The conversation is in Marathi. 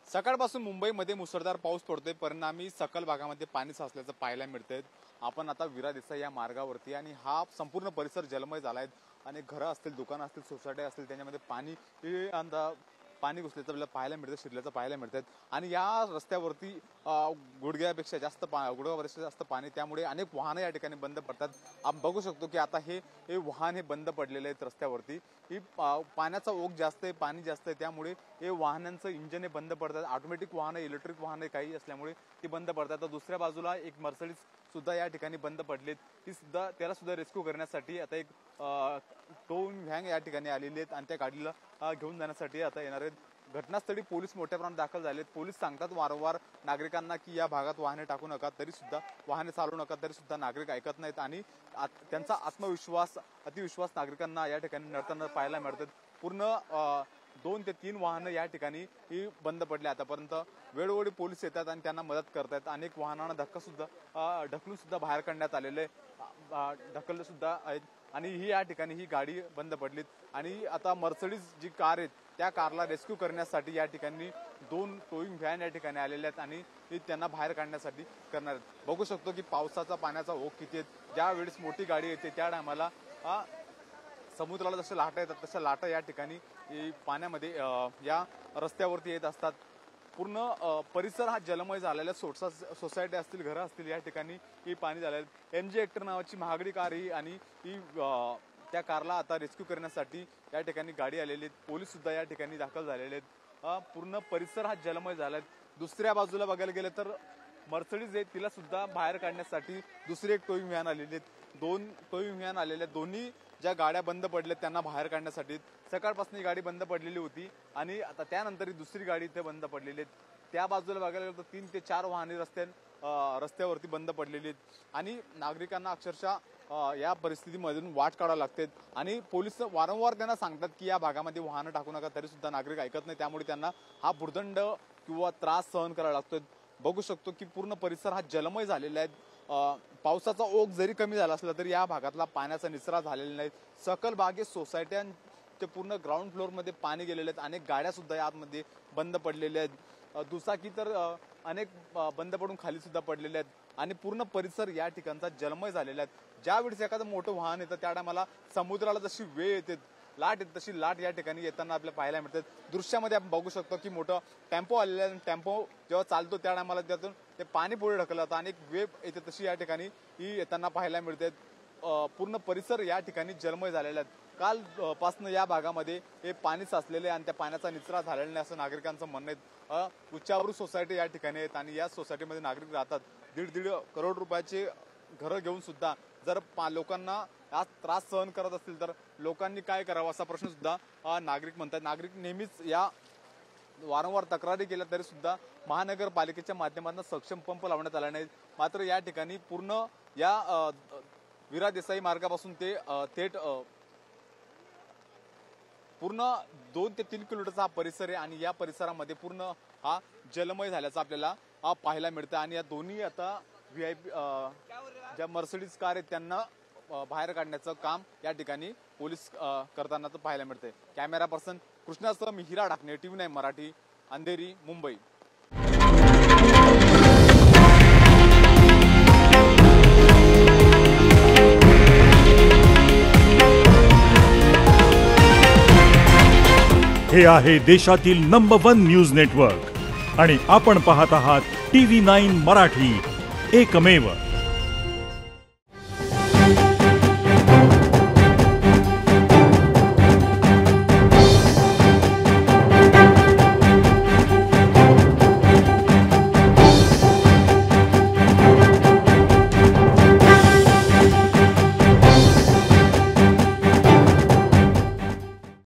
सकाळपासून मुंबईमध्ये मुसळधार पाऊस पडतोय, परिणामी सकल भागामध्ये पाणी साचल्याचं पाहायला मिळतंय। आपण आता विरा देसाई या मार्गावरती आणि हा संपूर्ण परिसर जलमय झालाय आणि घरं असतील, दुकानं असतील, सोसायटी असतील, त्याच्यामध्ये पाणी घुसल्याचं आपल्याला पाहायला मिळतं, शिरल्याचं पाहायला मिळतं। आणि या रस्त्यावरती गुडघ्यापेक्षा जास्त गुडघ्यापेक्षा जास्त पाणी, त्यामुळे अनेक वाहनं या ठिकाणी बंद पडतात। आपण बघू शकतो की आता हे वाहन हे बंद पडलेले आहेत रस्त्यावरती। ही पाण्याचा ओघ जास्त आहे, पाणी जास्त आहे, त्यामुळे हे वाहनांचं इंजिन हे बंद पडतात। ऑटोमॅटिक वाहनं, इलेक्ट्रिक वाहनं काही असल्यामुळे ती बंद पडतात। तर दुसऱ्या बाजूला एक मर्सिडीज सुद्धा या ठिकाणी बंद पडलेत, त्याला सुद्धा रेस्क्यू करण्यासाठी आता एक टोइंग व्हॅन या ठिकाणी आलेली आहेत आणि त्या गाडीला घेऊन जाण्यासाठी आता येणार आहेत। घटनास्थळी पोलीस मोठ्या प्रमाणात दाखल झालेत। पोलीस सांगतात वारंवार नागरिकांना की या भागात वाहने टाकू नका, तरी सुद्धा वाहने चालवू नका, तरी सुद्धा नागरिक ऐकत नाहीत आणि त्यांचा आत्मविश्वास, अतिविश्वास नागरिकांना या ठिकाणी नडताना पाहायला मिळतात। पूर्ण 2 ते 3 वाहनं या ठिकाणी ही बंद पडली। आतापर्यंत वेळोवेळी पोलीस येतात आणि त्यांना मदत करतात। अनेक वाहनांना ढकलून सुद्धा बाहेर काढण्यात आलेले, ढकलले सुद्धा आहेत आणि या ठिकाणी ही गाडी बंद पडलीत आणि आता मर्सिडीज जी कार आहेत त्या कारला रेस्क्यू करण्यासाठी या ठिकाणी 2 टोइंग व्हॅन या ठिकाणी आलेल्या आहेत आणि त्यांना बाहेर काढण्यासाठी करणार आहेत। बघू शकतो की पावसाचा पाण्याचा ओघ किती आहे। ज्या वेळेस मोठी गाडी येते त्या टायमाला समुद्राला जशा लाटा येतात तशा लाटा या ठिकाणी पाण्यामध्ये या रस्त्यावरती येत असतात। पूर्ण परिसर हा जलमय झालेला, सोसायटी असतील, घरं असतील, या ठिकाणी ही पाणी झालेलं। MG हेक्टर नावाची महागडी कार ही आणि त्या कारला आता रेस्क्यू करण्यासाठी या ठिकाणी गाडी आलेली आहे। पोलीस सुद्धा या ठिकाणी दाखल झालेले आहेत। पूर्ण परिसर हा जलमय झालाय। दुसऱ्या बाजूला बघायला गेलं तर मर्सिडीज आहे, तिला सुद्धा बाहेर काढण्यासाठी दुसरी एक टोइंग व्हॅन आलेली आहे। 2 टोइंग व्हॅन आलेले आहेत। दोन्ही ज्या गाड्या बंद पडल्यात त्यांना बाहेर काढण्यासाठी सकाळपासून ही गाडी बंद पडलेली होती आणि आता त्यानंतर ही दुसरी गाडी इथे बंद पडलेली आहे। त्या बाजूला बघायला गेलं तर 3 ते 4 वाहने रस्त्यावरती बंद पडलेली आहेत आणि नागरिकांना अक्षरशः या परिस्थितीमधून वाट काढावी लागते आणि पोलीस वारंवार त्यांना सांगतात की या भागामध्ये वाहनं टाकू नका, तरी सुद्धा नागरिक ऐकत नाही, त्यामुळे त्यांना हा भुर्दंड किंवा त्रास सहन करावा लागतोय। बघू शकतो की पूर्ण परिसर हा जलमय झालेला आहे। पावसाचा ओघ जरी कमी झाला असला तरी या भागातला पाण्याचा निचरा झालेला नाही। सकल भागे सोसायट्यांचे पूर्ण ग्राउंड फ्लोअरमध्ये पाणी गेलेले आहेत। अनेक गाड्या सुद्धा यामध्ये बंद पडलेल्या आहेत। दुचाकी तर अनेक बंद पडून खाली सुद्धा पडलेले आहेत आणि पूर्ण परिसर या ठिकाणचा जलमय झालेला आहे। ज्यावेळेस एखादं मोठं वाहन येतं त्या टायमाला समुद्राला जशी वेळ येते, लाट येते, तशी लाट या ठिकाणी येताना आपल्याला पाहायला मिळते। दृश्यामध्ये आपण बघू शकतो की मोठं टेम्पो आलेला आहे। टेम्पो जेव्हा चालतो त्या टायमाला त्यातून ते पाणी पुढे ढकललं जातं आणि एक वेव येते, तशी या ठिकाणी ही येताना पाहायला मिळते। पूर्ण परिसर या ठिकाणी जलमय झालेला आहे। काल पासून या भागामध्ये हे पाणी साचलेले आणि त्या पाण्याचा निचरा झालेला नाही असं नागरिकांचं म्हणणं आहे। उच्चावरू सोसायटी या ठिकाणी आहेत आणि या सोसायटीमध्ये नागरिक राहतात। 1.5 करोड रुपयाचे घरं घेऊन सुद्धा जर लोकांना आज त्रास सहन करत असतील तर लोकांनी काय करावं असा प्रश्न सुद्धा नागरिक म्हणतात। नागरिक नेहमीच या वारंवार तक्रारी केल्या तरी सुद्धा महानगरपालिकेच्या माध्यमातून सक्षम पंप लावण्यात आला नाही। मात्र या ठिकाणी पूर्ण या विरा देसाई मार्गापासून ते थेट पूर्ण 2 ते 3 किलोमीटरचा हा परिसर आहे आणि या परिसरामध्ये पूर्ण हा जलमय झाल्याचं आपल्याला पाहायला मिळतं आणि या दोन्ही आता VIP ज्या मर्सिडीज कार आहेत त्यांना बाहेर काढण्याचं काम या ठिकाणी पोलीस करताना पाहायला मिळते। कॅमेरा पर्सन कृष्णासह मी हिरा ढाकणे, TV9 मराठी, अंधेरी, मुंबई। हे आहे देशातील नंबर 1 न्यूज नेटवर्क आणि आपण पाहत आहात TV9 मराठी, एकमेव।